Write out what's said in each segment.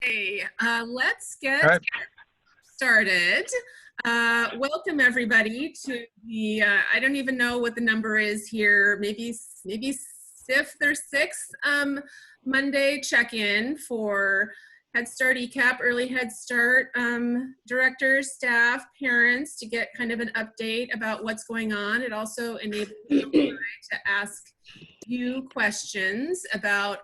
Hey, let's All get right. started. Welcome everybody to the, I don't even know what the number is here, maybe fifth or sixth Monday check-in for Head Start ECAP, Early Head Start directors, staff, parents to get kind of an update about what's going on. It also enables to ask you questions about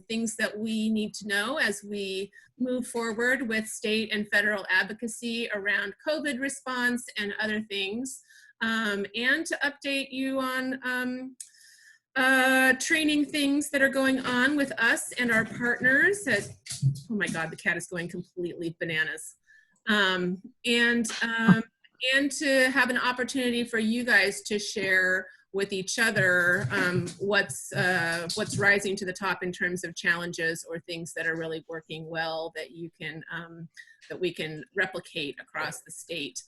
things that we need to know as we move forward with state and federal advocacy around COVID response and other things, and to update you on training things that are going on with us and our partners. Oh my God, the cat is going completely bananas. Um, and, um, and to have an opportunity for you guys to share with each other what's rising to the top in terms of challenges or things that are really working well that you can that we can replicate across the state.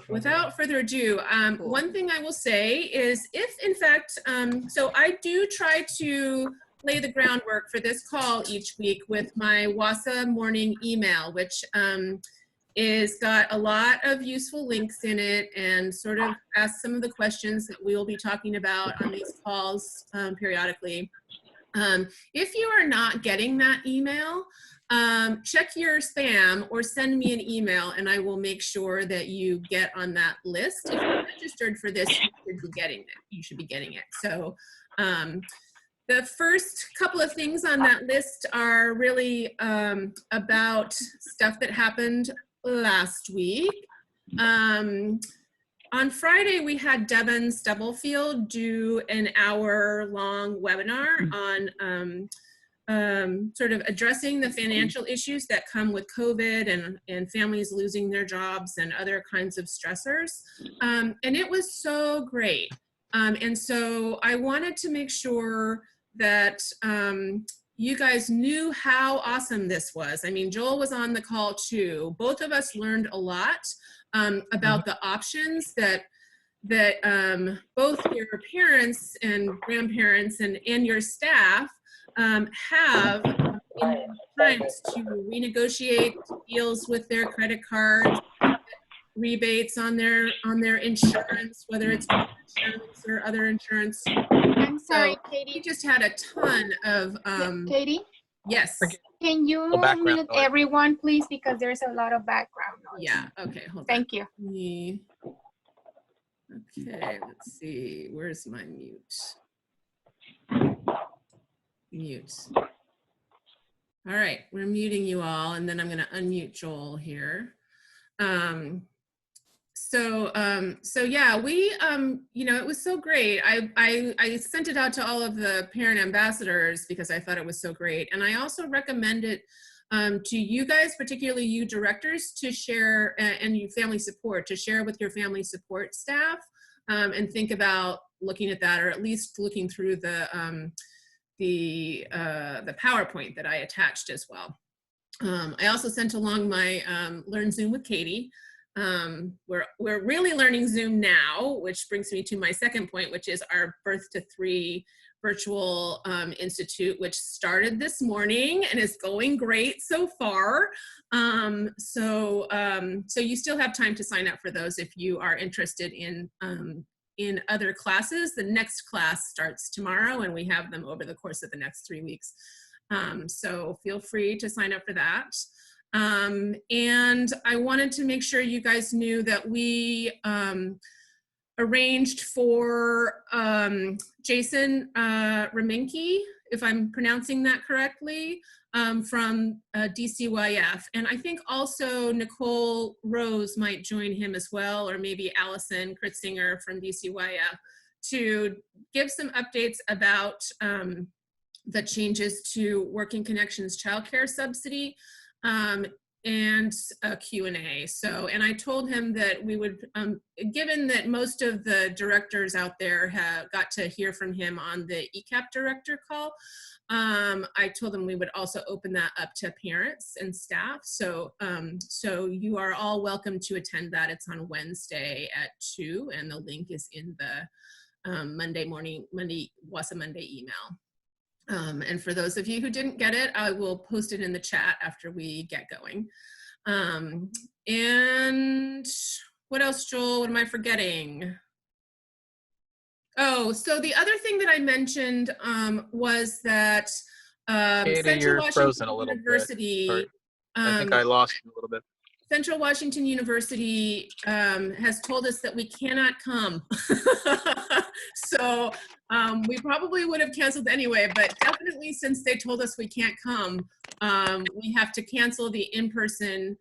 Without further ado, one thing I will say is if in fact, so I do try to lay the groundwork for this call each week with my WSA morning email, which is got a lot of useful links in it and sort of asks some of the questions that we will be talking about on these calls periodically. If you are not getting that email, check your spam or send me an email and I will make sure that you get on that list. If you're registered for this, you should be getting it. You should be getting it. So the first couple of things on that list are really about stuff that happened last week. On Friday, we had Devin Stubblefield do an hour-long webinar on sort of addressing the financial issues that come with COVID and families losing their jobs and other kinds of stressors. And it was so great. And so I wanted to make sure that you guys knew how awesome this was. I mean, Joel was on the call too. Both of us learned a lot about the options that both your parents and grandparents and your staff have in times to renegotiate deals with their credit cards, rebates on their insurance, whether it's insurance or other insurance. I'm sorry, So Katie. we just had a ton of Katie? Yes. Can you mute everyone, please, because there's a lot of background noise. Yeah, okay, hold on. Thank you. Okay, let's see. Where's my mute? Mute. All right, we're muting you all, and then I'm going to unmute Joel here. So yeah, we, you know, it was so great. I sent it out to all of the parent ambassadors because I thought it was so great. And I also recommend it to you guys, particularly you directors, to share, and you family support, to share with your family support staff and think about looking at that, or at least looking through the PowerPoint that I attached as well. I also sent along my Learn Zoom with Katie. We're really learning Zoom now, which brings me to my second point, which is our Birth to 3 virtual institute, which started this morning and is going great so far. So you still have time to sign up for those if you are interested in other classes. The next class starts tomorrow and we have them over the course of the next 3 weeks. So feel free to sign up for that. And I wanted to make sure you guys knew that we arranged for Jason Reminke, if I'm pronouncing that correctly, from DCYF. And I think also Nicole Rose might join him as well, or maybe Allison Kritzinger from DCYF, to give some updates about the changes to Working Connections childcare subsidy. And a Q&A. So, and I told him that we would, given that most of the directors out there have got to hear from him on the ECAP director call, I told them we would also open that up to parents and staff. So, so you are all welcome to attend that. It's on Wednesday at 2, and the link is in the Monday WSA Monday email. And for those of you who didn't get it, I will post it in the chat after we get going. And what else, Joel? What am I forgetting? Oh, so the other thing that I mentioned was that Katie, Central you're Washington frozen a little University. bit. Sorry. I think I lost you a little bit. Central Washington University has told us that we cannot come. So we probably would have canceled anyway, but definitely since they told us we can't come, we have to cancel the in-person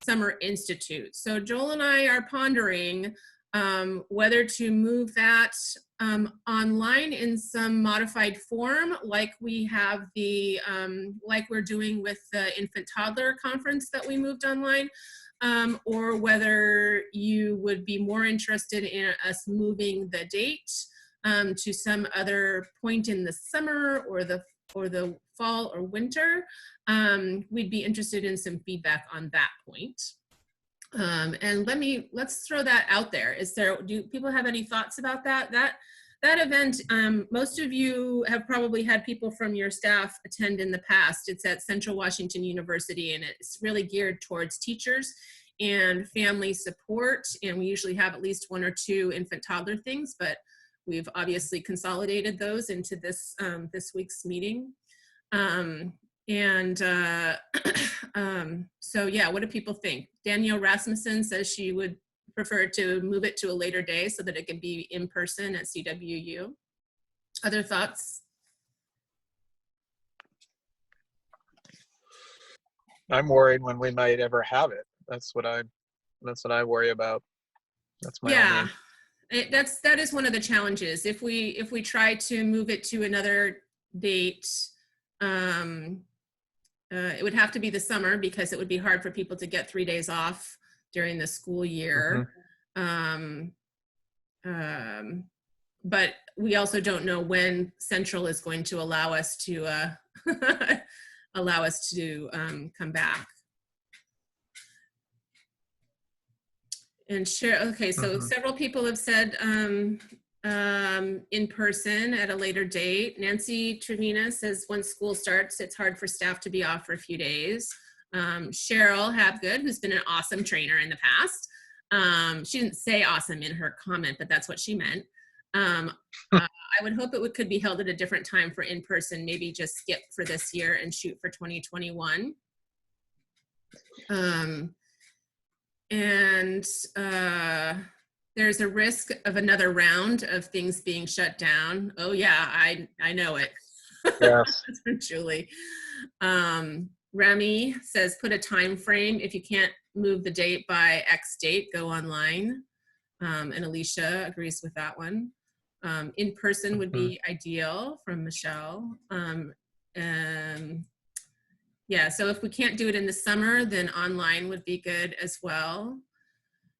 Summer Institute. So Joel and I are pondering whether to move that online in some modified form, like we have the, like we're doing with the infant toddler conference that we moved online, or whether you would be more interested in us moving the date to some other point in the summer or the fall or winter. We'd be interested in some feedback on that point. And let's throw that out there. Do people have any thoughts about that? That event, most of you have probably had people from your staff attend in the past. It's at Central Washington University, and it's really geared towards teachers and family support. And we usually have at least 1 or 2 infant toddler things, but we've obviously consolidated those into this this week's meeting. So yeah, what do people think? Danielle Rasmussen says she would prefer to move it to a later day so that it could be in person at CWU. Other thoughts? I'm worried when we might ever have it. That's what I worry about. That's my only... that is one of the challenges. If we try to move it to another date, it would have to be the summer because it would be hard for people to get 3 days off during the school year. But we also don't know when Central is going to allow us to come back. And share. Okay, so several people have said in person at a later date. Nancy Trevina says once school starts, it's hard for staff to be off for a few days. Cheryl Habgood, who's been an awesome trainer in the past. She didn't say awesome in her comment, but that's what she meant. I would hope it could be held at a different time for in-person, maybe just skip for this year and shoot for 2021. There's a risk of another round of things being shut down. Oh yeah, I know it. Yes. Julie. Remy says put a time frame. If you can't move the date by X date, go online. And Alicia agrees with that one. In person would be ideal from Michelle. Yeah, so if we can't do it in the summer, then online would be good as well.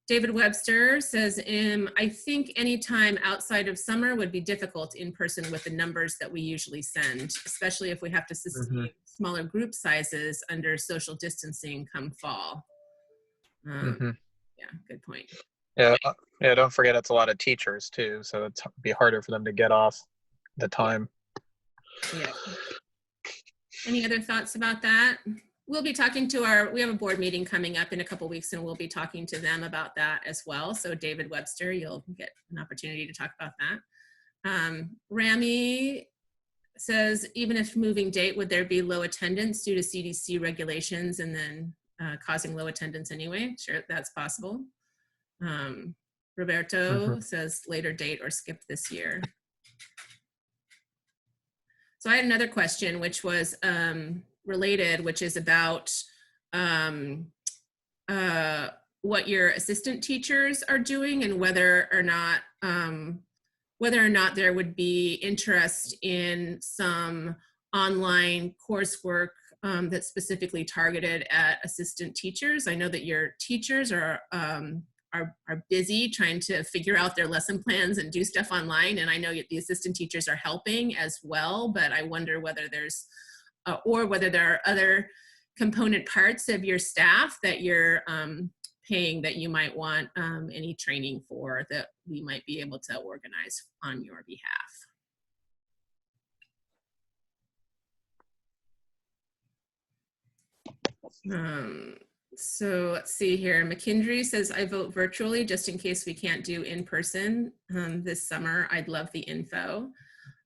David Webster says, I think any time outside of summer would be difficult in person with the numbers that we usually send, especially if we have to sustain smaller group sizes under social distancing come fall. Yeah, good point. Yeah, don't forget it's a lot of teachers too, so it'd be harder for them to get off the time. Yeah. Any other thoughts about that? We'll be talking to we have a board meeting coming up in a couple weeks, and we'll be talking to them about that as well. So David Webster, you'll get an opportunity to talk about that. Rami says, even if moving date, would there be low attendance due to CDC regulations and then causing low attendance anyway? Sure, that's possible. Roberto says later date or skip this year. So I had another question, which was related, which is about what your assistant teachers are doing and whether or not there would be interest in some online coursework that's specifically targeted at assistant teachers. I know that your teachers are busy trying to figure out their lesson plans and do stuff online, and I know the assistant teachers are helping as well, but I wonder whether there's or whether there are other component parts of your staff that you're paying that you might want any training for that we might be able to organize on your behalf. So let's see here. McKendry says, I vote virtually just in case we can't do in person this summer. I'd love the info.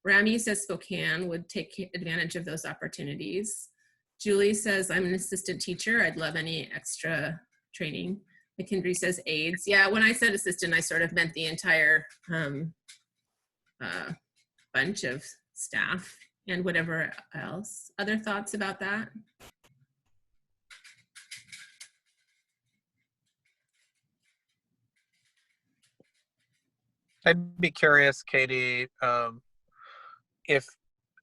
Rami says Spokane would take advantage of those opportunities. Julie says, I'm an assistant teacher. I'd love any extra training. McKendry says aides. Yeah, when I said assistant, I sort of meant the entire bunch of staff and whatever else. Other thoughts about that? I'd be curious, Katie, if,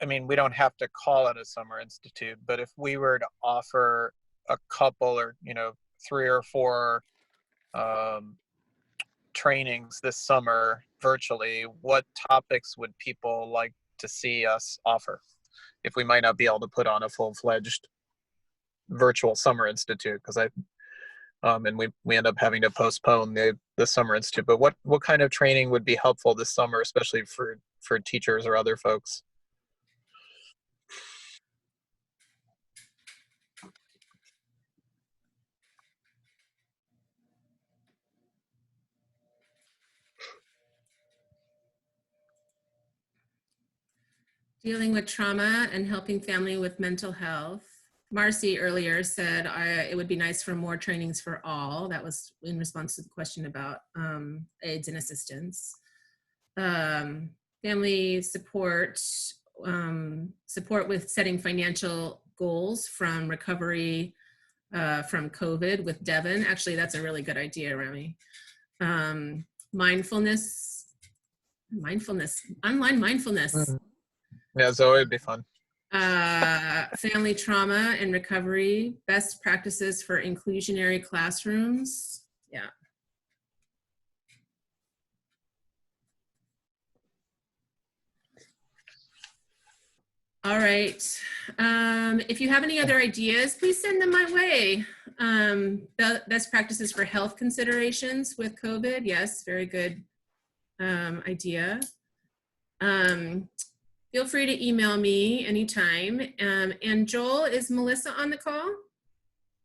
I mean, we don't have to call it a summer institute, but if we were to offer a couple or, 3 or 4 trainings this summer virtually, what topics would people like to see us offer if we might not be able to put on a full-fledged virtual summer institute? Because and we end up having to postpone the summer institute. But what kind of training would be helpful this summer, especially for teachers or other folks? Dealing with trauma and helping family with mental health. Marcy earlier said it would be nice for more trainings for all. That was in response to the question about aides and assistants. Family support, support with setting financial goals from recovery from COVID with Devin. Actually, that's a really good idea, Rami. Mindfulness, online mindfulness. Mm-hmm. Yeah, Zoe, it'd be fun. Family trauma and recovery, best practices for inclusionary classrooms. Yeah. All right. If you have any other ideas, please send them my way. Best practices for health considerations with COVID. Yes, very good idea. Feel free to email me anytime. And Joel, is Melissa on the call?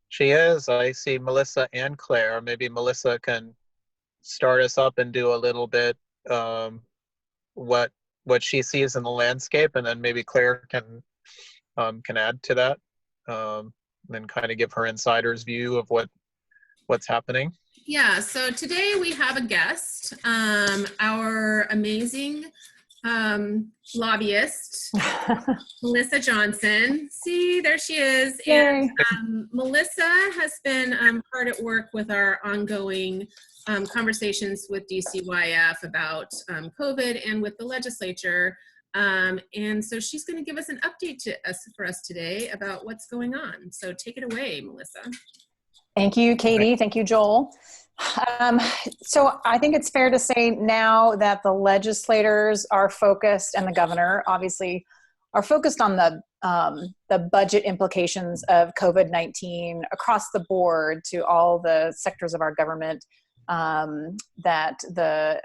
She is. I see Melissa and Claire. Maybe Melissa can start us up and do a little bit what she sees in the landscape, and then maybe Claire can add to that, and then kind of give her insider's view of what's happening. Yeah. So today we have a guest, our amazing lobbyist, Melissa Johnson. See, there she is. Yay. And Melissa has been hard at work with our ongoing conversations with DCYF about COVID and with the legislature. And so she's going to give us an update for us today about what's going on. So take it away, Melissa. Thank you, Katie. Thank you, Joel. So I think it's fair to say now that the legislators are focused, and the governor obviously are focused on the budget implications of COVID-19 across the board to all the sectors of our government. That the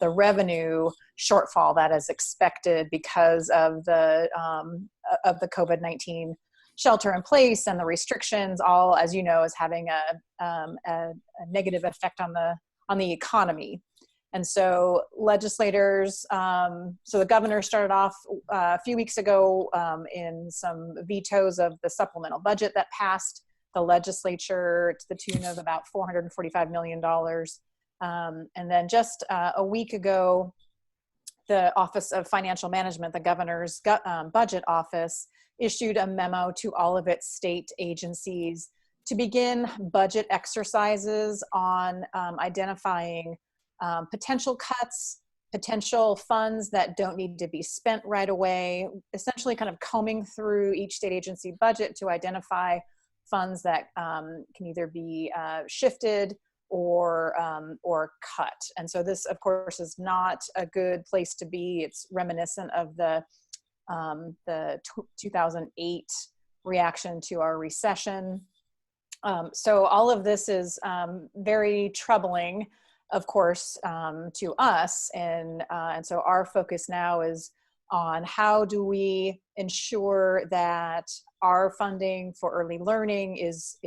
revenue shortfall that is expected because of the COVID-19 shelter in place and the restrictions, all, as you know, is having a negative effect on the economy. And so legislators, so the governor started off a few weeks ago in some vetoes of the supplemental budget that passed the legislature to the tune of about $445 million. And then just a week ago, the Office of Financial Management, the governor's budget office, issued a memo to all of its state agencies to begin budget exercises on identifying potential cuts, potential funds that don't need to be spent right away, essentially kind of combing through each state agency budget to identify funds that can either be shifted or cut. And so this, of course, is not a good place to be. It's reminiscent of the 2008 reaction to our recession. So all of this is very troubling, of course, to us. And so our focus now is on how do we ensure that our funding for early learning is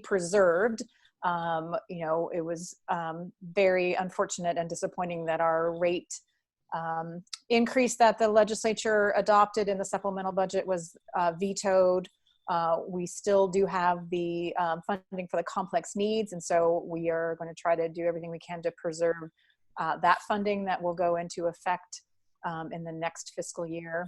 preserved. It was very unfortunate and disappointing that our rate increase that the legislature adopted in the supplemental budget was vetoed. We still do have the funding for the complex needs, and so we are going to try to do everything we can to preserve that funding that will go into effect in the next fiscal year.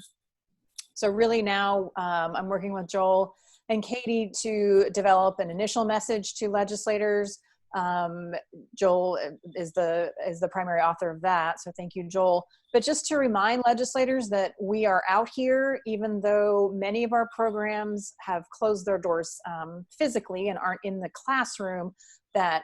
So really now I'm working with Joel and Katie to develop an initial message to legislators. Joel is the primary author of that, so thank you, Joel. But just to remind legislators that we are out here, even though many of our programs have closed their doors physically and aren't in the classroom, that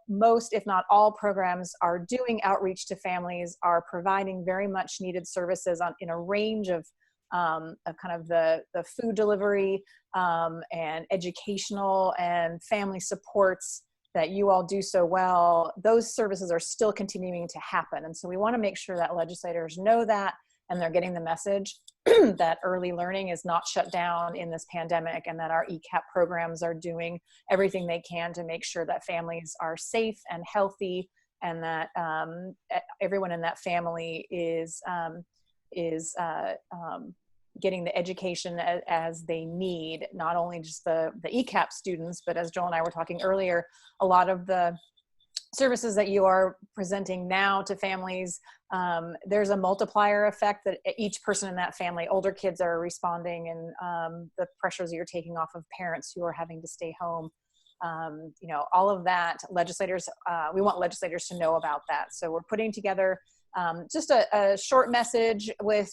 most, if not all, programs are doing outreach to families, are providing very much needed services in a range of kind of the food delivery and educational and family supports that you all do so well. Those services are still continuing to happen. And so we want to make sure that legislators know that and they're getting the message that early learning is not shut down in this pandemic, and that our ECAP programs are doing everything they can to make sure that families are safe and healthy, and that everyone in that family is getting the education as they need, not only just the ECAP students, but as Joel and I were talking earlier, a lot of the services that you are presenting now to families, there's a multiplier effect that each person in that family, older kids are responding, and the pressures you're taking off of parents who are having to stay home. All of that, legislators, we want legislators to know about that. So we're putting together just a short message with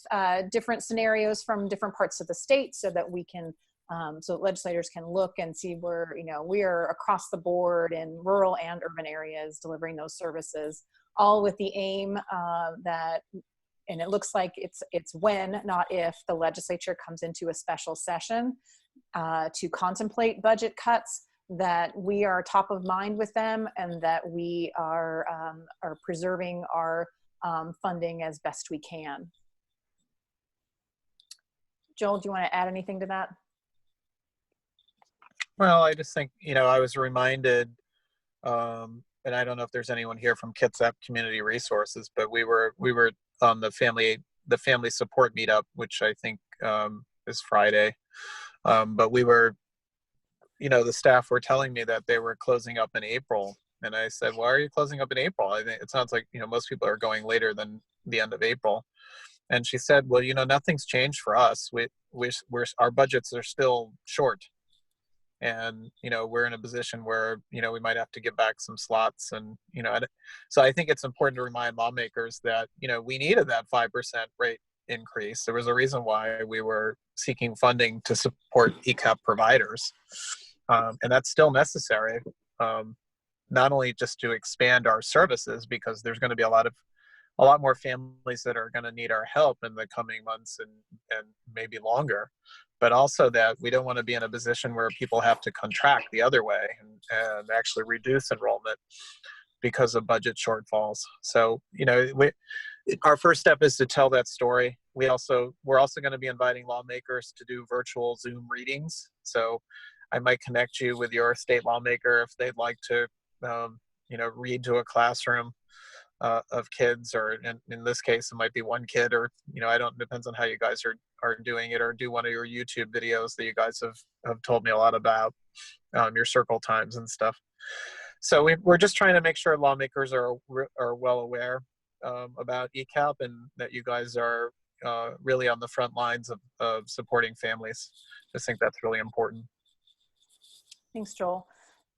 different scenarios from different parts of the state, so that we can, so legislators can look and see where, we are across the board in rural and urban areas delivering those services, all with the aim that, and it looks like it's when, not if, the legislature comes into a special session to contemplate budget cuts, that we are top of mind with them, and that we are preserving our funding as best we can. Joel, do you want to add anything to that? Well, I just think, I was reminded, and I don't know if there's anyone here from Kitsap Community Resources, but we were on the family support meetup, which I think is Friday. But we were, the staff were telling me that they were closing up in April. And I said, why are you closing up in April? I think it sounds like, most people are going later than the end of April. And she said, well, nothing's changed for us. Our budgets are still short. And, we're in a position where, we might have to give back some slots. And, so I think it's important to remind lawmakers that, we needed that 5% rate increase. There was a reason why we were seeking funding to support ECAP providers. And that's still necessary. Not only just to expand our services, because there's going to be a lot more families that are going to need our help in the coming months and maybe longer, but also that we don't want to be in a position where people have to contract the other way and actually reduce enrollment because of budget shortfalls. So, our first step is to tell that story. We're also going to be inviting lawmakers to do virtual Zoom readings. So I might connect you with your state lawmaker if they'd like to read to a classroom of kids, or in this case, it might be one kid, or, depends on how you guys are doing it, or do one of your YouTube videos that you guys have told me a lot about, your circle times and stuff. So we're just trying to make sure lawmakers are well aware about ECAP, and that you guys are really on the front lines of supporting families. I think that's really important. Thanks, Joel.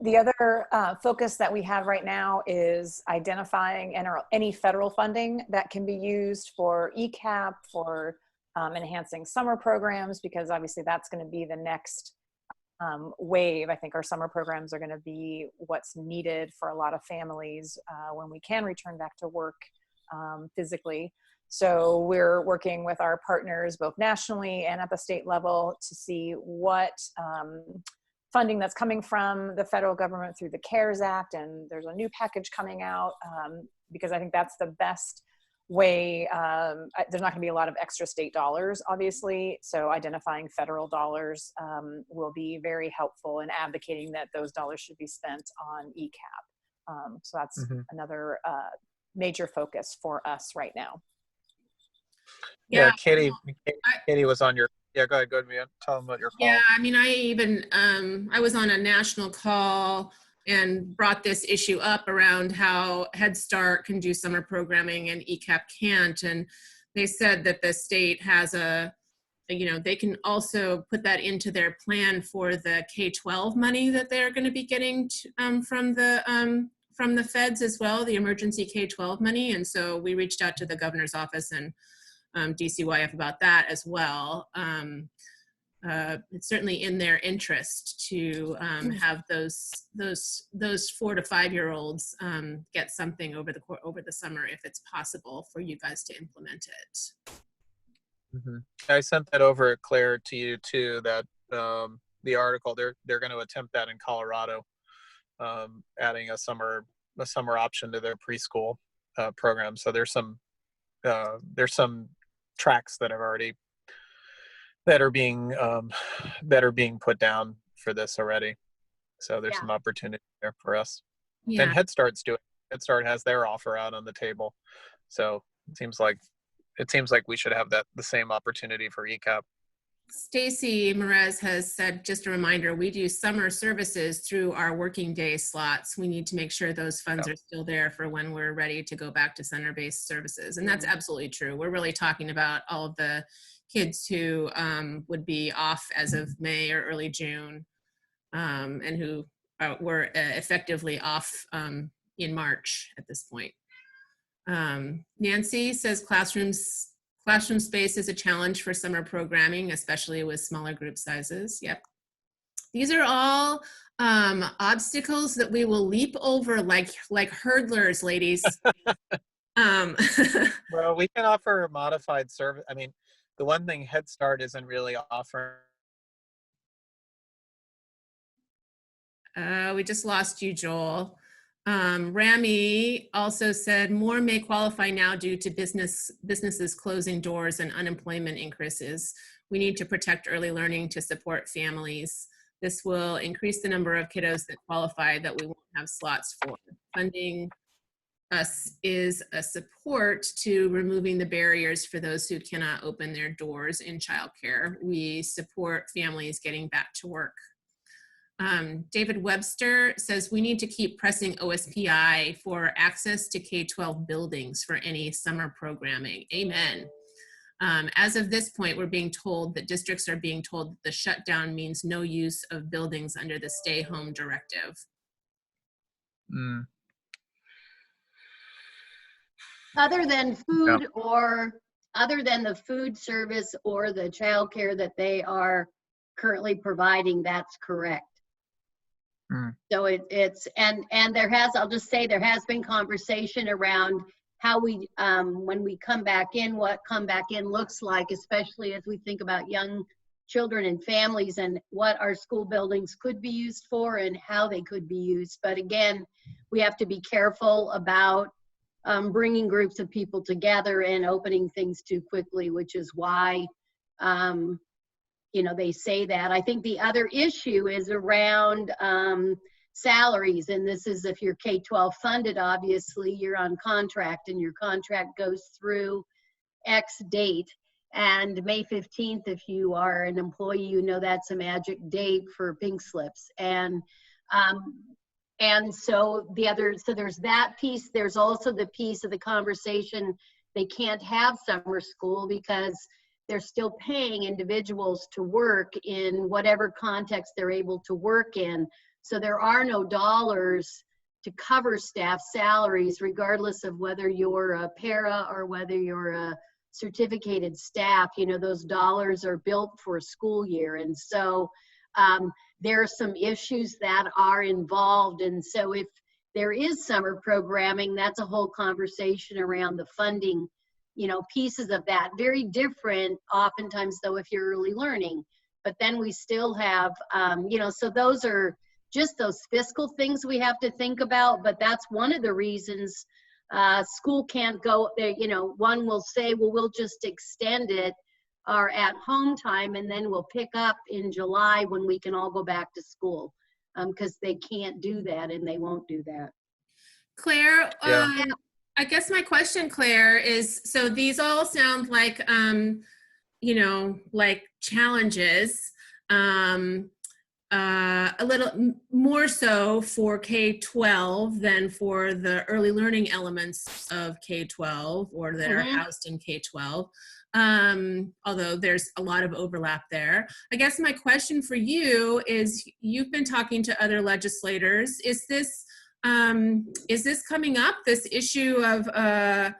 The other focus that we have right now is identifying any federal funding that can be used for ECAP, for enhancing summer programs, because obviously that's going to be the next wave. I think our summer programs are going to be what's needed for a lot of families when we can return back to work physically. So we're working with our partners both nationally and at the state level to see what funding that's coming from the federal government through the CARES Act, and there's a new package coming out, because I think that's the best way, there's not going to be a lot of extra state dollars, obviously. So identifying federal dollars will be very helpful in advocating that those dollars should be spent on ECAP. So that's another major focus for us right now. Yeah, Katie was on your, go ahead, tell them about your call. Yeah, I mean, I was on a national call and brought this issue up around how Head Start can do summer programming and ECAP can't. And they said that the state has they can also put that into their plan for the K-12 money that they're going to be getting from the feds as well, the emergency K-12 money. And so we reached out to the governor's office and DCYF about that as well. It's certainly in their interest to have those 4 to 5 year olds get something over the summer if it's possible for you guys to implement it. I sent that over, Claire, to you too. That the article they're going to attempt that in Colorado, adding a summer option to their preschool program. So there's some tracks that are being put down for this already. So there's some opportunity there for us. Yeah. And Head Start has their offer out on the table. So it seems like we should have the same opportunity for ECAP. Stacy Merez has said, just a reminder, we do summer services through our working day slots. We need to make sure those funds are still there for when we're ready to go back to center-based services. And that's absolutely true. We're really talking about all of the kids who would be off as of May or early June, and who were effectively off in March at this point. Nancy says classroom space is a challenge for summer programming, especially with smaller group sizes. Yep. These are all obstacles that we will leap over like hurdlers, ladies. Well, we can offer a modified service. I mean, the one thing Head Start isn't really offering. We just lost you, Joel. Rami also said more may qualify now due to businesses closing doors and unemployment increases. We need to protect early learning to support families. This will increase the number of kiddos that qualify that we won't have slots for. Funding us is a support to removing the barriers for those who cannot open their doors in childcare. We support families getting back to work. David Webster says we need to keep pressing OSPI for access to K-12 buildings for any summer programming. Amen. As of this point, we're being told that districts are being told that the shutdown means no use of buildings under the stay home directive. Other than food or other than the food service or the childcare that they are currently providing, that's correct. So it's and there has, I'll just say, there has been conversation around how we when we come back in, what come back in looks like, especially as we think about young children and families and what our school buildings could be used for and how they could be used. But again, we have to be careful about bringing groups of people together and opening things too quickly, which is why they say that. I think the other issue is around salaries, and this is if you're K-12 funded, obviously you're on contract and your contract goes through X date, and May 15th, if you are an employee, that's a magic date for pink slips. And so there's that piece. There's also the piece of the conversation, they can't have summer school because they're still paying individuals to work in whatever context they're able to work in. So there are no dollars to cover staff salaries, regardless of whether you're a para or whether you're a certificated staff. Those dollars are built for a school year. And so there are some issues that are involved. And so if there is summer programming, that's a whole conversation around the funding pieces of that. Very different oftentimes though if you're early learning, but then we still have so those are just those fiscal things we have to think about. But that's one of the reasons school can't go there. You know, one will say, well, we'll just extend it our at home time, and then we'll pick up in July when we can all go back to school, because they can't do that and they won't do that. Claire, Yeah. I guess my question, Claire, is, so these all sound like, you know, like challenges, a little more so for K-12 than for the early learning elements of K-12 or that are housed in K-12. Although there's a lot of overlap there. I guess my question for you is, you've been talking to other legislators. Is this coming up, this issue of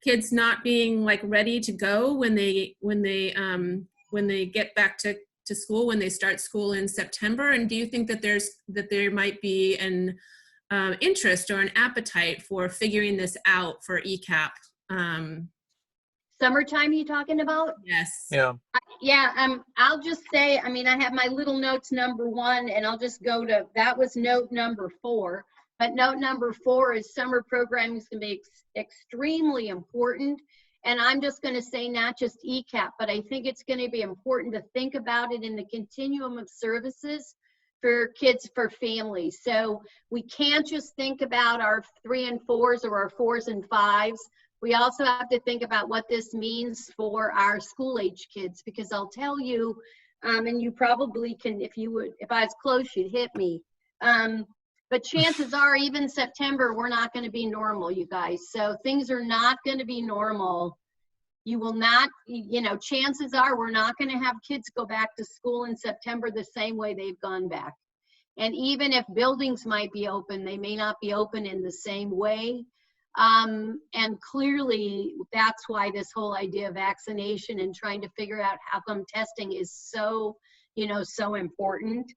kids not being like ready to go when they get back to school, when they start school in September? And do you think that there might be an interest or an appetite for figuring this out for ECAP? Summertime you talking about? Yes. Yeah. Yeah, I'll just say, I mean, I have my little notes number 1, and I'll just go to, that was note number 4. But note number 4 is summer programming is going to be extremely important. And I'm just going to say not just ECAP, but I think it's going to be important to think about it in the continuum of services for kids, for families. So we can't just think about our 3 and 4s or our 4s and 5s. We also have to think about what this means for our school age kids, because I'll tell you, and you probably can, if I was close, you'd hit me. But chances are, even September, we're not going to be normal, you guys. So things are not going to be normal. You will not, you know, chances are we're not going to have kids go back to school in September the same way they've gone back. And even if buildings might be open, they may not be open in the same way. And clearly, that's why this whole idea of vaccination and trying to figure out how come testing is so, you know, so important.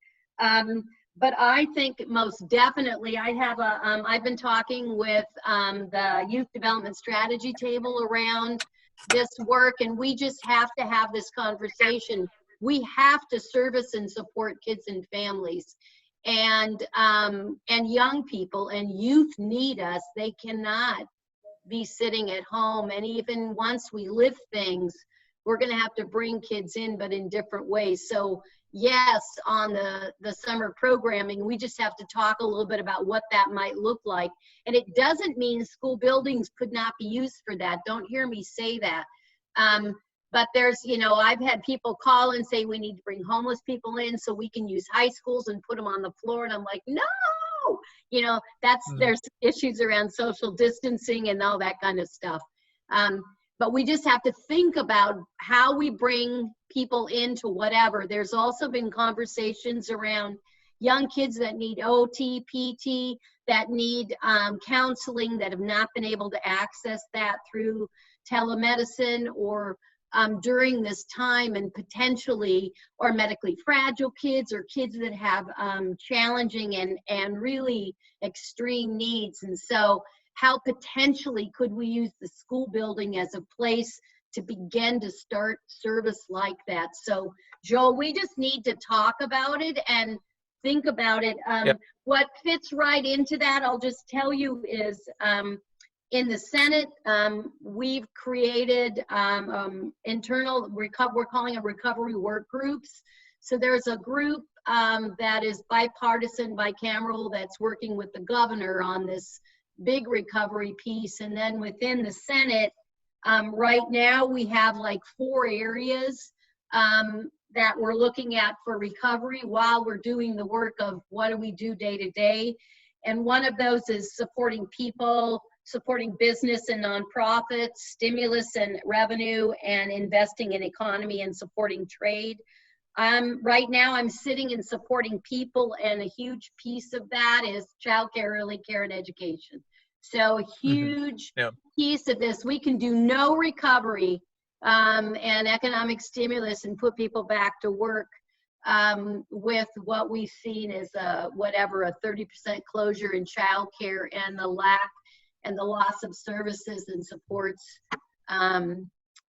But I think most definitely, I have I've been talking with the Youth Development Strategy Table around this work, and we just have to have this conversation. We have to service and support kids and families, and young people, and youth need us. They cannot be sitting at home, and even once we lift things, we're going to have to bring kids in, but in different ways. So yes, on the summer programming, we just have to talk a little bit about what that might look like. And it doesn't mean school buildings could not be used for that. Don't hear me say that. But there's, you know, I've had people call and say we need to bring homeless people in so we can use high schools and put them on the floor. And I'm like, no, you know, there's issues around social distancing and all that kind of stuff. But we just have to think about how we bring people into whatever. There's also been conversations around young kids that need OT, PT, that need counseling, that have not been able to access that through telemedicine or during this time, and potentially, or medically fragile kids, or kids that have challenging and really extreme needs. And so how potentially could we use the school building as a place to begin to start service like that? So Joel, we just need to talk about it and think about it. Yep. What fits right into that, I'll just tell you, is in the Senate, we've created internal we're calling it recovery work groups. So there's a group that is bipartisan, bicameral, that's working with the governor on this big recovery piece. And then within the Senate, right now we have like 4 areas that we're looking at for recovery while we're doing the work of what do we do day to day. And one of those is supporting people, supporting business and nonprofits, stimulus and revenue, and investing in economy and supporting trade. Right now I'm sitting in supporting people, and a huge piece of that is childcare, early care, and education. So a huge piece of this. We can do no recovery and economic stimulus and put people back to work with what we've seen as a 30% closure in childcare, and the lack and the loss of services and supports,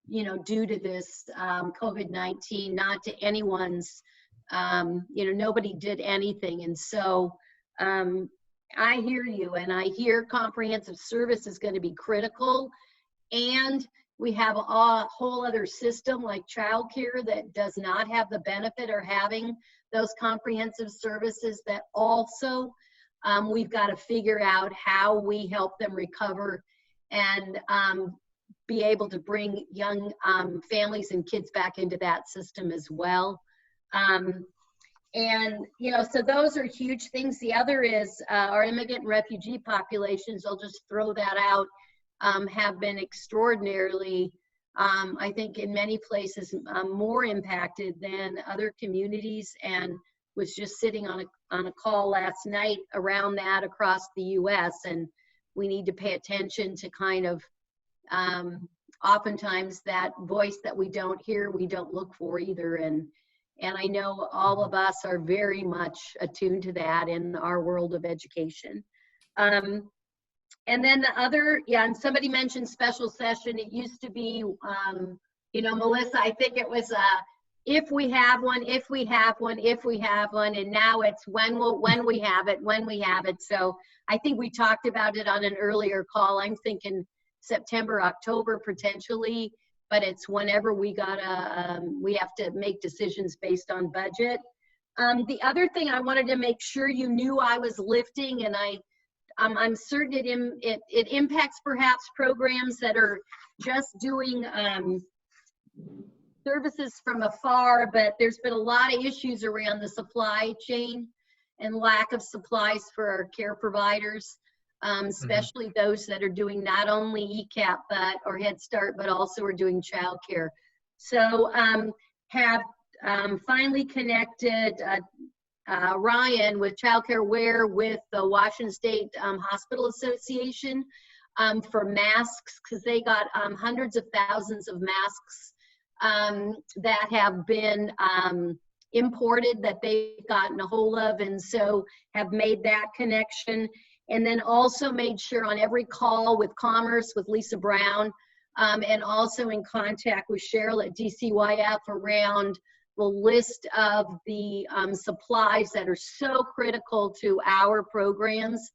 you know, due to this COVID-19, not to anyone's, you know, nobody did anything. And so I hear you, and I hear comprehensive service is going to be critical. And we have a whole other system like childcare that does not have the benefit of having those comprehensive services that also we've got to figure out how we help them recover and be able to bring young families and kids back into that system as well. And, you know, so those are huge things. The other is our immigrant and refugee populations, I'll just throw that out, have been extraordinarily, I think in many places, more impacted than other communities, and was just sitting on a call last night around that across the US, and we need to pay attention to kind of, oftentimes that voice that we don't hear, we don't look for either. And I know all of us are very much attuned to that in our world of education. And then the other, yeah, and somebody mentioned special session. It used to be, you know, Melissa, I think it was if we have one, if we have one, if we have one, and now it's when we have it. So I think we talked about it on an earlier call. I'm thinking September, October potentially, but it's whenever we have to make decisions based on budget. The other thing I wanted to make sure you knew I was lifting, and I'm certain it impacts perhaps programs that are just doing services from afar, but there's been a lot of issues around the supply chain and lack of supplies for our care providers, especially those that are doing not only ECAP or Head Start, but also are doing childcare. So have finally connected Ryan with Childcare Aware with the Washington State Hospital Association for masks, because they got hundreds of thousands of masks that have been imported that they've gotten a hold of, and so have made that connection. And then also made sure on every call with Commerce, with Lisa Brown, and also in contact with Cheryl at DCYF around the list of the supplies that are so critical to our programs,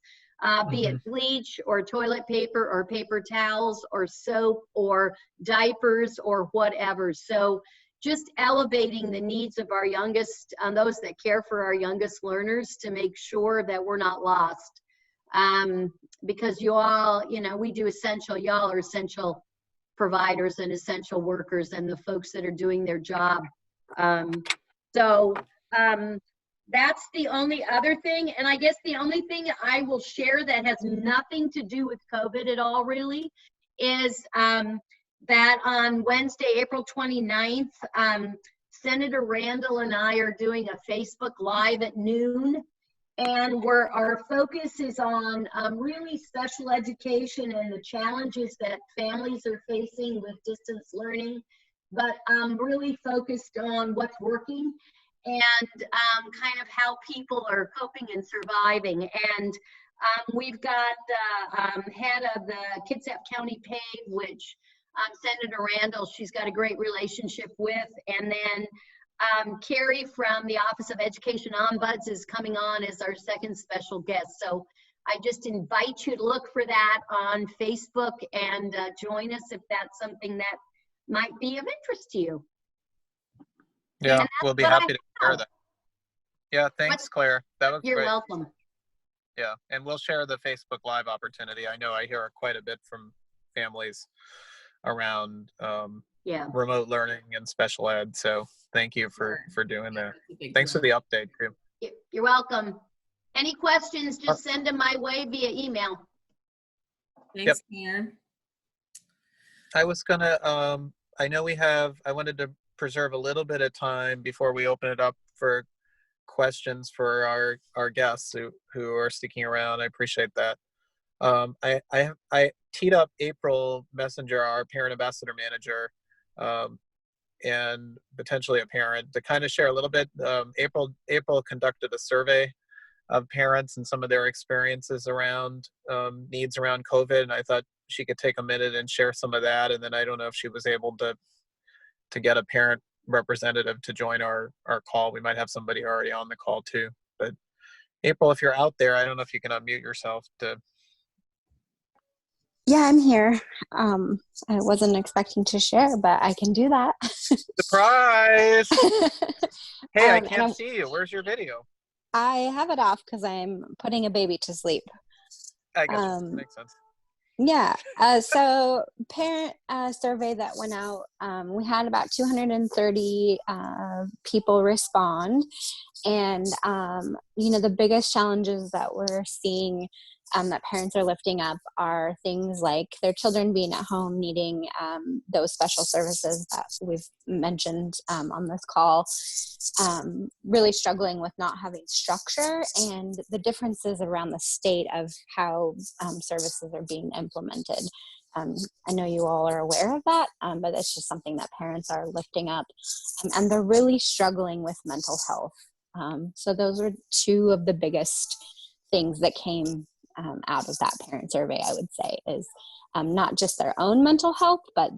be it bleach or toilet paper or paper towels or soap or diapers or whatever. So just elevating the needs of our youngest, those that care for our youngest learners, to make sure that we're not lost. Because you all, you know, we do essential, y'all are essential providers and essential workers and the folks that are doing their job. That's the only other thing. And I guess the only thing I will share that has nothing to do with COVID at all really is that on Wednesday, April 29th, Senator Randall and I are doing a Facebook Live at noon. And where our focus is on really special education and the challenges that families are facing with distance learning, but really focused on what's working and kind of how people are coping and surviving. And we've got the head of the Kitsap County PAVE, which Senator Randall, she's got a great relationship with, and then Carrie from the Office of Education Ombuds is coming on as our second special guest. So I just invite you to look for that on Facebook and join us if that's something that might be of interest to you. Yeah, we'll be happy to share that. Yeah, thanks, Claire. That was You're great. welcome. Yeah, and we'll share the Facebook Live opportunity. I know I hear quite a bit from families around remote learning and special ed. So thank you for doing that. Thanks for the update, too. You're welcome. Any questions, just send them my way via email. Thanks, Claire. I was gonna, I know I wanted to preserve a little bit of time before we open it up for questions for our guests who are sticking around. I appreciate that. I teed up April Messenger, our parent ambassador manager, and potentially a parent, to kind of share a little bit. April conducted a survey of parents and some of their experiences around needs around COVID, and I thought she could take a minute and share some of that. And then I don't know if she was able to get a parent representative to join our call. We might have somebody already on the call too, but April, if you're out there, I don't know if you can unmute yourself to. Yeah, I'm here. I wasn't expecting to share, but I can do that. Surprise! Hey, I And can't see you. Where's your video? I have it off because I'm putting a baby to sleep. I guess makes sense. Yeah. So parent survey that went out, we had about 230 people respond. And, the biggest challenges that we're seeing that parents are lifting up are things like their children being at home needing those special services that we've mentioned on this call, really struggling with not having structure and the differences around the state of how services are being implemented. I know you all are aware of that, but it's just something that parents are lifting up, and they're really struggling with mental health. So those are two of the biggest things that came out of that parent survey, I would say, is not just their own mental health, but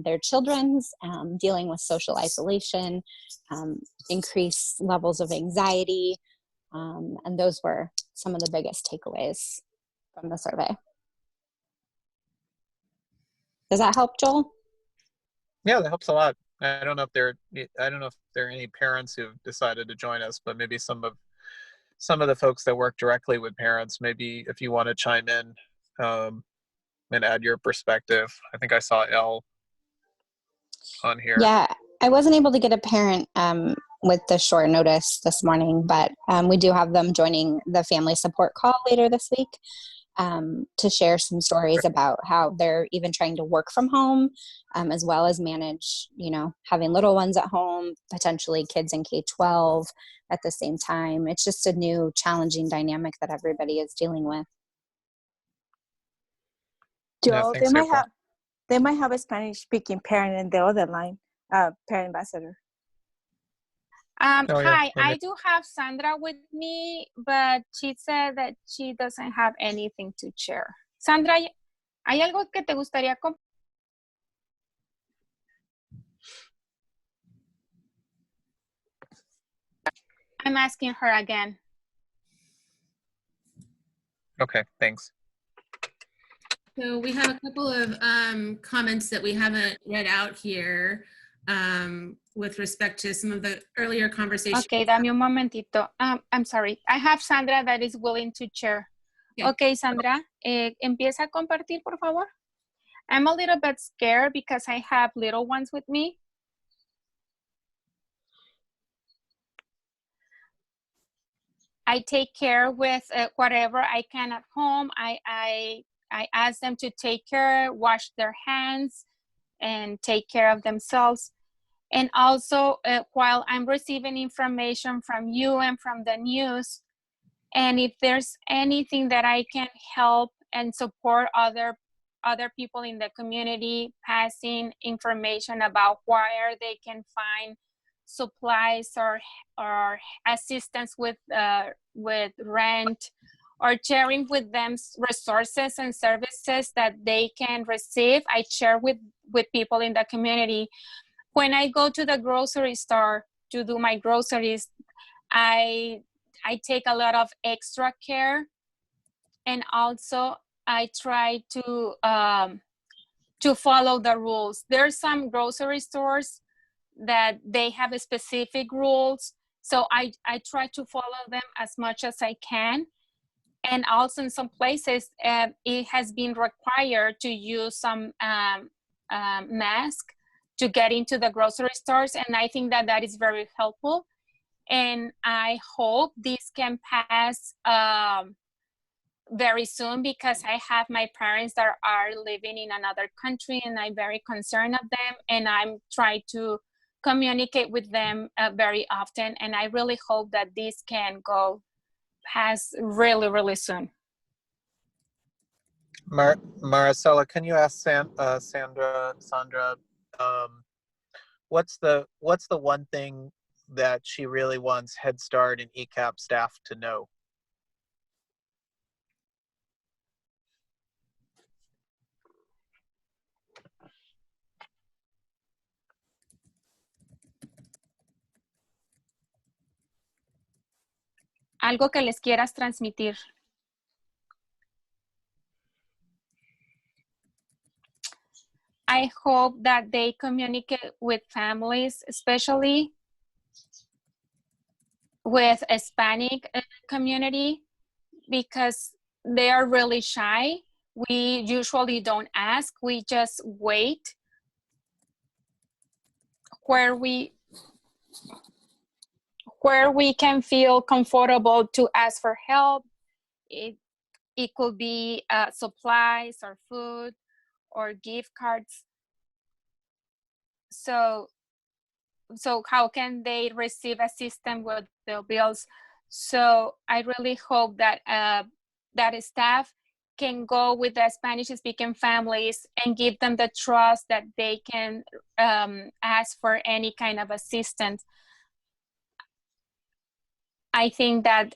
their children's, dealing with social isolation, increased levels of anxiety, and those were some of the biggest takeaways from the survey. Does that help, Joel? Yeah, that helps a lot. I don't know if there are any parents who've decided to join us, but maybe some of the folks that work directly with parents, maybe if you want to chime in and add your perspective. I think I saw Elle on here. Yeah, I wasn't able to get a parent with the short notice this morning, but we do have them joining the family support call later this week to share some stories about how they're even trying to work from home, as well as manage, having little ones at home, potentially kids in K-12 at the same time. It's just a new challenging dynamic that everybody is dealing with. Joel, Thanks, they might have a Spanish speaking parent in the other line, parent ambassador. Hi, I do have Sandra with me, but she said that she doesn't have anything to share. Sandra, ¿hay algo que te gustaría compartir? I'm asking her again. Okay, thanks. So we have a couple of comments that we haven't read out here with respect to some of the earlier conversations. Okay, dame un momentito. I'm sorry. I have Sandra that is willing to share. Yeah. Okay, Sandra, empieza a compartir, por favor. I'm a little bit scared because I have little ones with me. I take care with whatever I can at home. I ask them to take care, wash their hands, and take care of themselves. And also, while I'm receiving information from you and from the news, and if there's anything that I can help and support other people in the community, passing information about where they can find supplies or assistance with rent, or sharing with them resources and services that they can receive, I share with people in the community. When I go to the grocery store to do my groceries, I take a lot of extra care, and also I try to follow the rules. There's some grocery stores that they have a specific rules, so I try to follow them as much as I can. And also in some places, it has been required to use some mask to get into the grocery stores, and I think that is very helpful. And I hope this can pass very soon, because I have my parents that are living in another country, and I'm very concerned of them, and I'm trying to communicate with them very often, and I really hope that this can go past really, really soon. Maricela, can you ask Sandra, what's the one thing that she really wants Head Start and ECAP staff to know? algo que les quieras transmitir. I hope that they communicate with families, especially with Hispanic community, because they are really shy. We usually don't ask, we just wait. Where we can feel comfortable to ask for help. It could be supplies or food or gift cards. So how can they receive assistance with their bills? So I really hope that that staff can go with the Spanish-speaking families and give them the trust that they can ask for any kind of assistance. I think that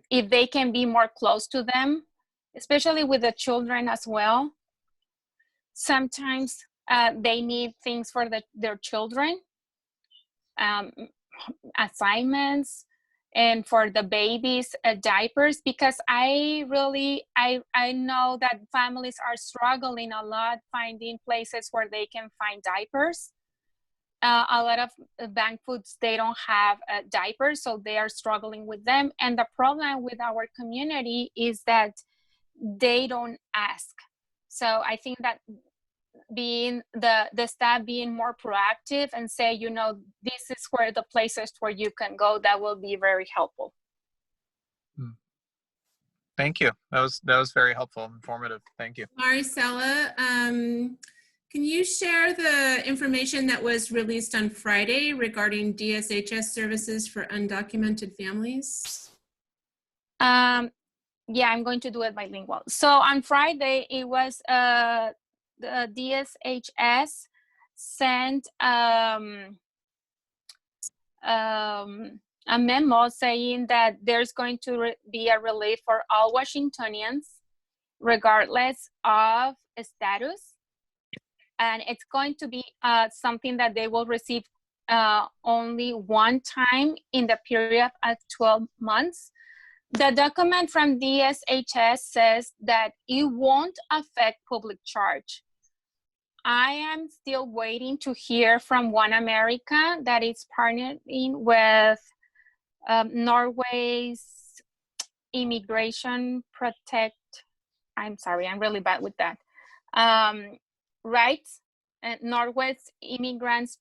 if they can be more close to them, especially with the children as well, sometimes they need things for their children, assignments, and for the babies, diapers, because I know that families are struggling a lot finding places where they can find diapers. A lot of bank foods, they don't have diapers, so they are struggling with them. And the problem with our community is that they don't ask. So I think that being the staff being more proactive and say, you know, this is where the places where you can go, that will be very helpful. Thank you. That was very helpful, informative. Thank you. Maricela, can you share the information that was released on Friday regarding DSHS services for undocumented families? Yeah, I'm going to do it bilingual. So on Friday, it was the DSHS sent a memo saying that there's going to be a relief for all Washingtonians, regardless of status. And it's going to be something that they will receive only one time in the period of 12 months. The document from DSHS says that it won't affect public charge. I am still waiting to hear from One America that is partnering with Norway's Immigration Protect. I'm sorry, I'm really bad with that. Rights, and Norway's Immigrants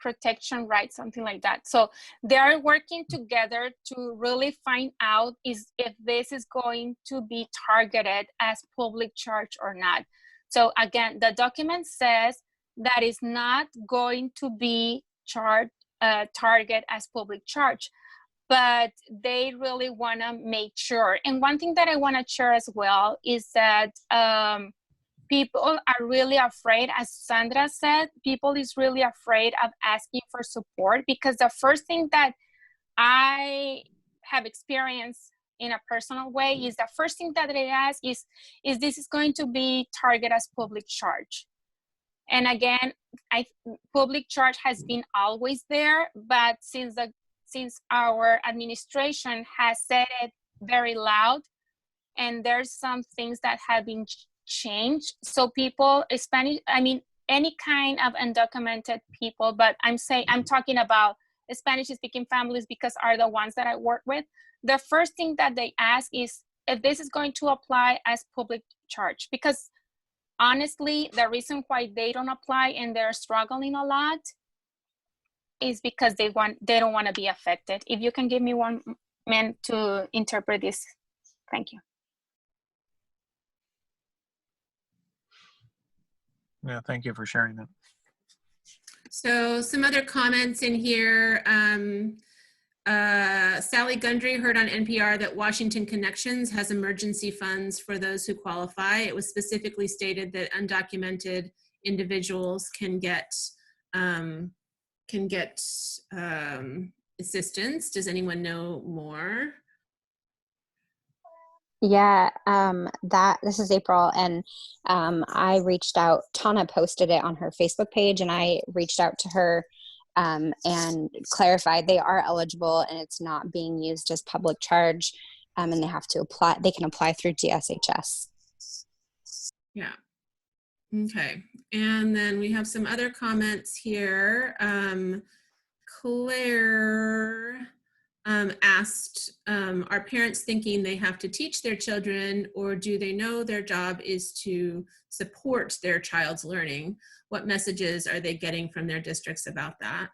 Protection Rights, something like that. So they are working together to really find out if this is going to be targeted as public charge or not. So again, the document says that is not going to be target as public charge, but they really want to make sure. And one thing that I want to share as well is that people are really afraid, as Sandra said, people is really afraid of asking for support, because the first thing that I have experienced in a personal way is the first thing that they ask is this is going to be targeted as public charge? And again, public charge has been always there, but since our administration has said it very loud, and there's some things that have been changed. So people, any kind of undocumented people, but I'm talking about Spanish-speaking families because are the ones that I work with. The first thing that they ask is if this is going to apply as public charge, because honestly, the reason why they don't apply and they're struggling a lot is because they don't want to be affected. If you can give me 1 minute to interpret this, thank you. Yeah, thank you for sharing that. So some other comments in here. Sally Gundry heard on NPR that Washington Connections has emergency funds for those who qualify. It was specifically stated that undocumented individuals can get assistance. Does anyone know more? Yeah, this is April, and I reached out. Tana posted it on her Facebook page, and I reached out to her and clarified they are eligible and it's not being used as public charge, and they have to apply. They can apply through DSHS. Yeah. Okay. And then we have some other comments here. Claire asked, are parents thinking they have to teach their children, or do they know their job is to support their child's learning? What messages are they getting from their districts about that?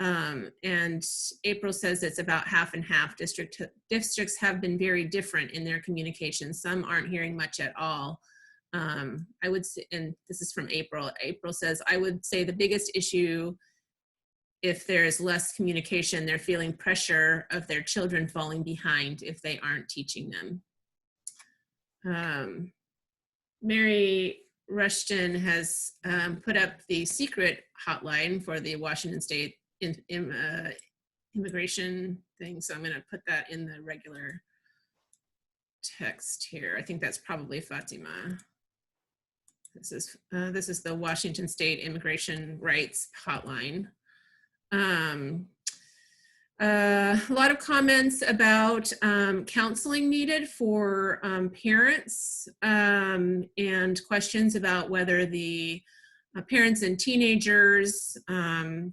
And April says it's about half and half. Districts have been very different in their communication. Some aren't hearing much at all. I would say, and this is from April. April says, I would say the biggest issue, if there's less communication, they're feeling pressure of their children falling behind if they aren't teaching them. Mary Rushton has put up the secret hotline for the Washington State immigration thing. So I'm going to put that in the regular text here. I think that's probably Fatima. This is the Washington State Immigration Rights Hotline. A lot of comments about counseling needed for parents, and questions about whether the parents and teenagers and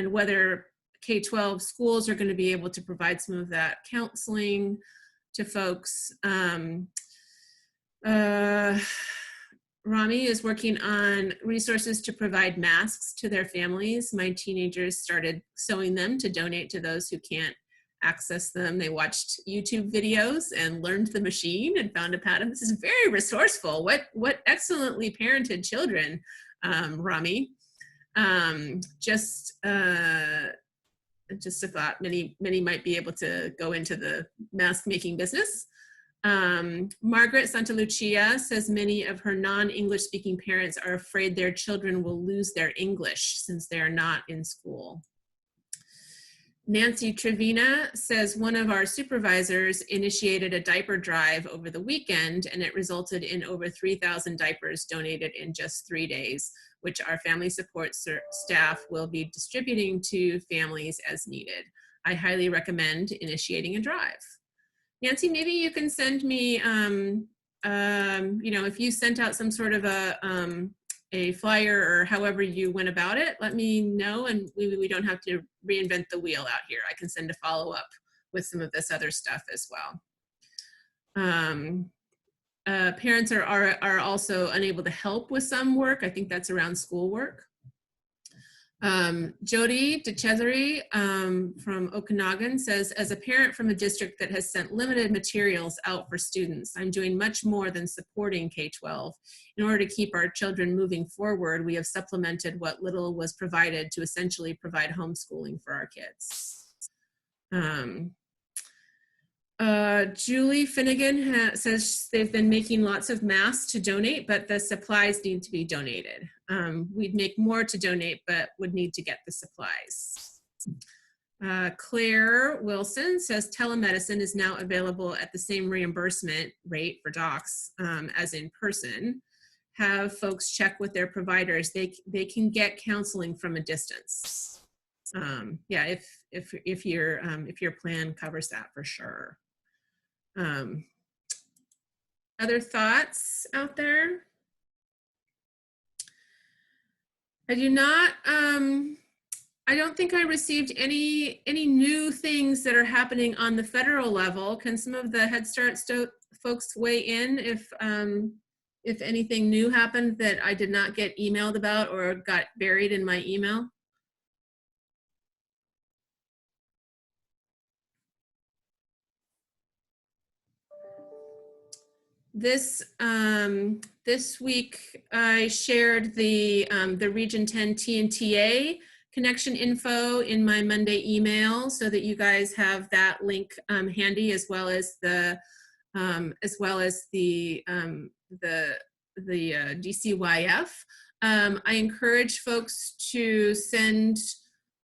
whether K-12 schools are going to be able to provide some of that counseling to folks. Rami is working on resources to provide masks to their families. My teenagers started sewing them to donate to those who can't access them. They watched YouTube videos and learned the machine and found a pattern. This is very resourceful. What excellently parented children, Rami. Just a thought, many might be able to go into the mask making business. Margaret Santa Lucia says many of her non-English speaking parents are afraid their children will lose their English since they are not in school. Nancy Trevina says one of our supervisors initiated a diaper drive over the weekend, and it resulted in over 3,000 diapers donated in just 3 days, which our family support staff will be distributing to families as needed. I highly recommend initiating a drive. Nancy, maybe you can send me, if you sent out some sort of a flyer or however you went about it, let me know, and we don't have to reinvent the wheel out here. I can send a follow-up with some of this other stuff as well. Parents are also unable to help with some work. I think that's around schoolwork. Jody DeCesare from Okanagan says, as a parent from a district that has sent limited materials out for students, I'm doing much more than supporting K-12. In order to keep our children moving forward, we have supplemented what little was provided to essentially provide homeschooling for our kids. Julie Finnegan says they've been making lots of masks to donate, but the supplies need to be donated. We'd make more to donate, but would need to get the supplies. Claire Wilson says telemedicine is now available at the same reimbursement rate for docs as in person. Have folks check with their providers. They can get counseling from a distance. Yeah, if your plan covers that, for sure. Other thoughts out there? I do not, I don't think I received any new things that are happening on the federal level. Can some of the Head Start folks weigh in if anything new happened that I did not get emailed about or got buried in my email? This week I shared the Region 10 TNTA connection info in my Monday email so that you guys have that link handy, as well as the DCYF. I encourage folks to send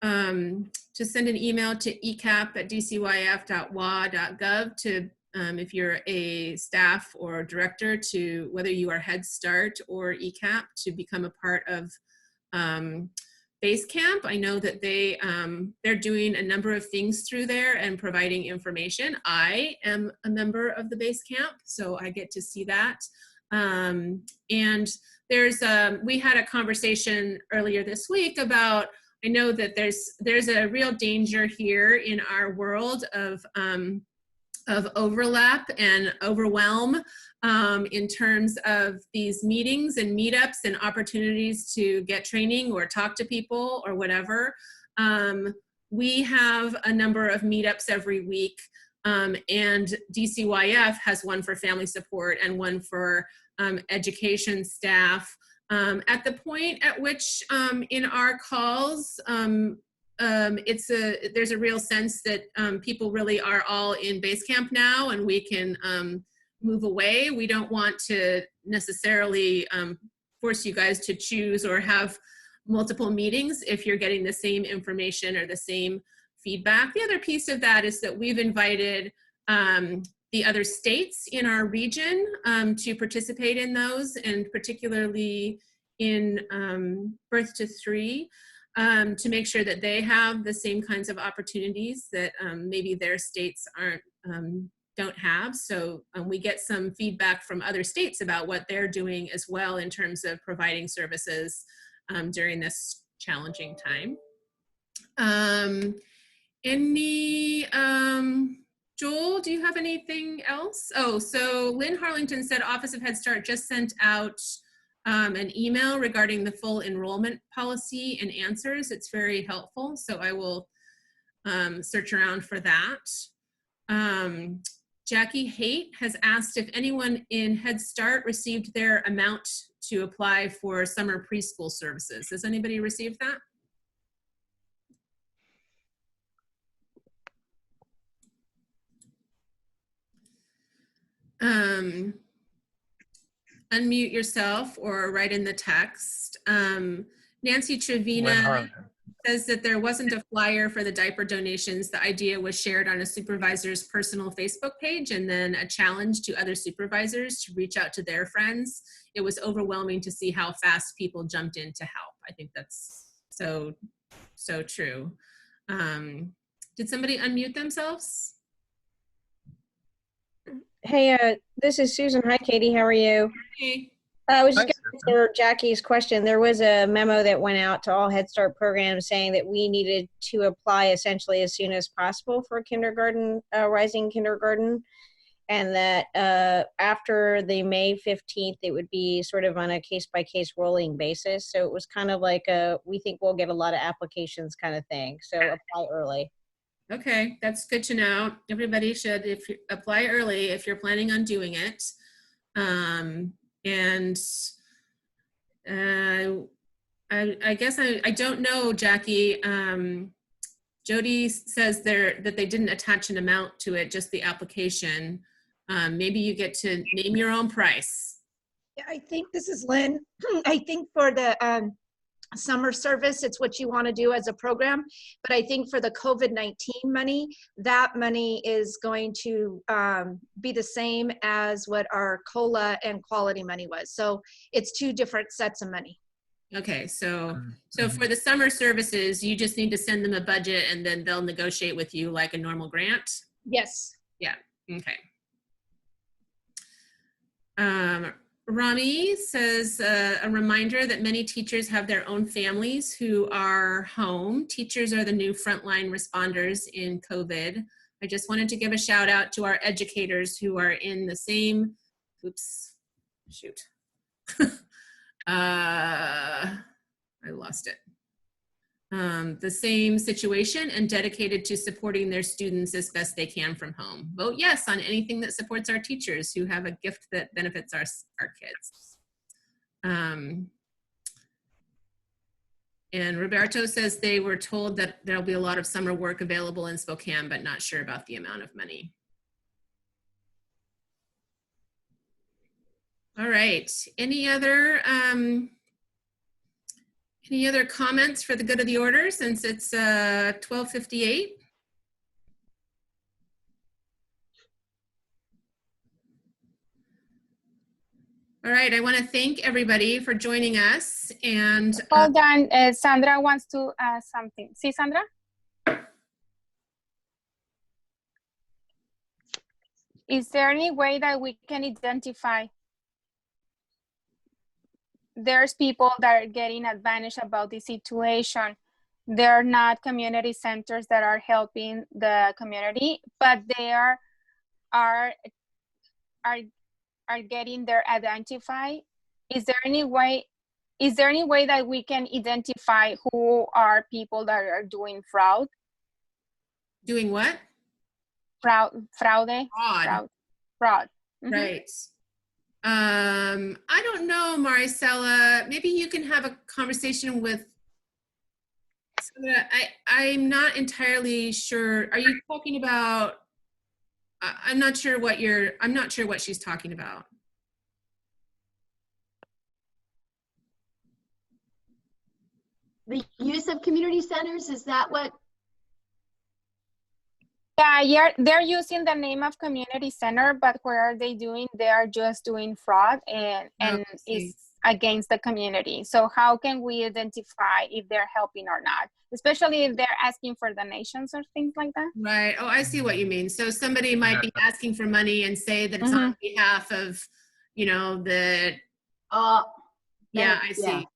an email to ecap@dcyf.wa.gov to if you're a staff or director, to whether you are Head Start or ECAP, to become a part of Base Camp. I know that they're doing a number of things through there and providing information. I am a member of the Base Camp, so I get to see that. And we had a conversation earlier this week about, I know that there's a real danger here in our world of overlap and overwhelm in terms of these meetings and meetups and opportunities to get training or talk to people or whatever. We have a number of meetups every week, and DCYF has one for family support and one for education staff. At the point at which in our calls, there's a real sense that people really are all in base camp now, and we can move away. We don't want to necessarily force you guys to choose or have multiple meetings if you're getting the same information or the same feedback. The other piece of that is that we've invited the other states in our region to participate in those, and particularly in Birth to 3, to make sure that they have the same kinds of opportunities that maybe their states don't have. So we get some feedback from other states about what they're doing as well in terms of providing services during this challenging time. Joel, do you have anything else? Oh, so Lynn Harlington said Office of Head Start just sent out an email regarding the full enrollment policy and answers. It's very helpful, so I will search around for that. Jackie Haight has asked if anyone in Head Start received their amount to apply for summer preschool services. Has anybody received that? Unmute yourself or write in the text. Nancy Trevina says that there wasn't a flyer for the diaper donations. The idea was shared on a supervisor's personal Facebook page and then a challenge to other supervisors to reach out to their friends. It was overwhelming to see how fast people jumped in to help. I think that's so true. Did somebody unmute themselves? Hey, this is Susan. Hi, Katie. How are you? Hey. I was just going to answer Jackie's question. There was a memo that went out to all Head Start programs saying that we needed to apply essentially as soon as possible for kindergarten, rising kindergarten, and that after the May 15th, it would be sort of on a case-by-case rolling basis. So it was kind of like we think we'll get a lot of applications kind of thing. So apply early. Okay, that's good to know. Everybody should apply early if you're planning on doing it. I guess I don't know, Jackie. Jody says that they didn't attach an amount to it, just the application. Maybe you get to name your own price. Yeah, I think this is Lynn. I think for the summer service, it's what you want to do as a program. But I think for the COVID-19 money, that money is going to be the same as what our COLA and quality money was. So it's two different sets of money. Okay, so for the summer services, you just need to send them a budget and then they'll negotiate with you like a normal grant? Yes. Yeah, okay. Rami says, a reminder that many teachers have their own families who are home. Teachers are the new frontline responders in COVID. I just wanted to give a shout out to our educators who are in the same, I lost it. The same situation and dedicated to supporting their students as best they can from home. Vote yes on anything that supports our teachers who have a gift that benefits our kids. And Roberto says they were told that there'll be a lot of summer work available in Spokane, but not sure about the amount of money. All right, any other comments for the good of the order since it's 12:58? All right, I want to thank everybody for joining us. And Hold on, Sandra wants to ask something. See, Sandra? Is there any way that we can identify? There's people that are getting advantage about the situation. They're not community centers that are helping the community, but they are getting their identify. Is there any way that we can identify who are people that are doing fraud? doing what? Fraude. Fraud. Mm-hmm. Right. I don't know, Maricela. Maybe you can have a conversation with. I'm not entirely sure. Are you talking about? I'm not sure what she's talking about. The use of community centers, is that what? Yeah, they're using the name of community center, but what are they doing? They are just doing fraud and it's against the community. So how can we identify if they're helping or not? Especially if they're asking for donations or things like that. Right. Oh, I see what you mean. So somebody might be asking for money and say that it's on behalf of, the. Yeah, I see.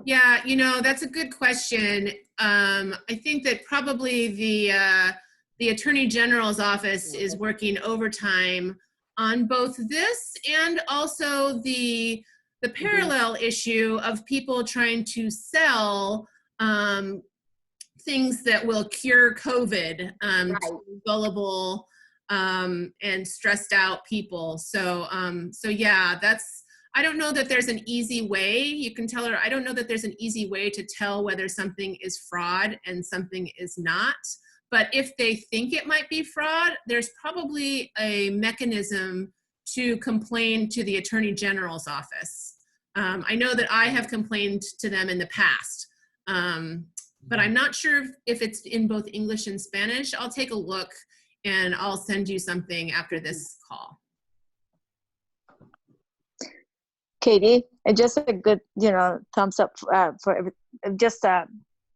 Yeah, that's a good question. I think that probably the Attorney General's office is working overtime on both this and also the parallel issue of people trying to sell things that will cure COVID to gullible and stressed out people. So yeah, I don't know that there's an easy way. You can tell her, I don't know that there's an easy way to tell whether something is fraud and something is not. But if they think it might be fraud, there's probably a mechanism to complain to the Attorney General's office. I know that I have complained to them in the past, but I'm not sure if it's in both English and Spanish. I'll take a look and I'll send you something after this call. Katie, and just a good, thumbs up for just to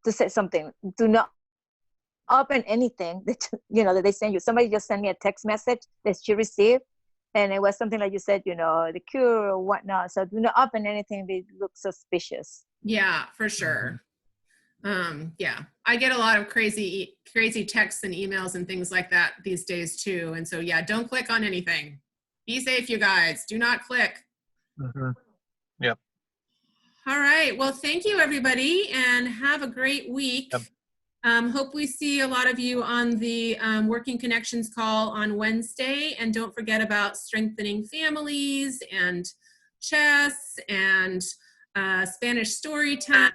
say something. Do not open anything that that they send you. Somebody just sent me a text message that she received, and it was something like you said, the cure or whatnot. So do not open anything that looks suspicious. Yeah, for sure. Yeah, I get a lot of crazy texts and emails and things like that these days too. And so yeah, don't click on anything. Be safe, you guys. Do not click. Yep. All right. Well, thank you, everybody, and have a great week. Yep. Hope we see a lot of you on the Working Connections call on Wednesday. And don't forget about strengthening families and chess and Spanish story time.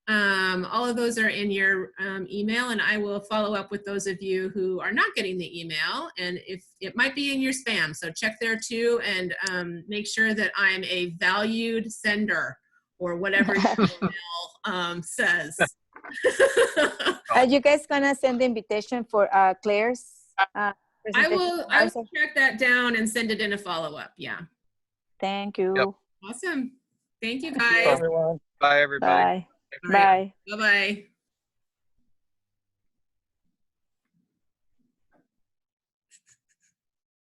All of those are in your email, and I will follow up with those of you who are not getting the email, and if it might be in your spam, so check there too, and make sure that I'm a valued sender or whatever your email says. Are you guys gonna send the invitation for Claire's? I will track that down and send it in a follow-up. Yeah. Thank you. Yep. Awesome. Thank you, Thank you, guys. everyone. Bye, everybody. Bye. Bye. Bye-bye.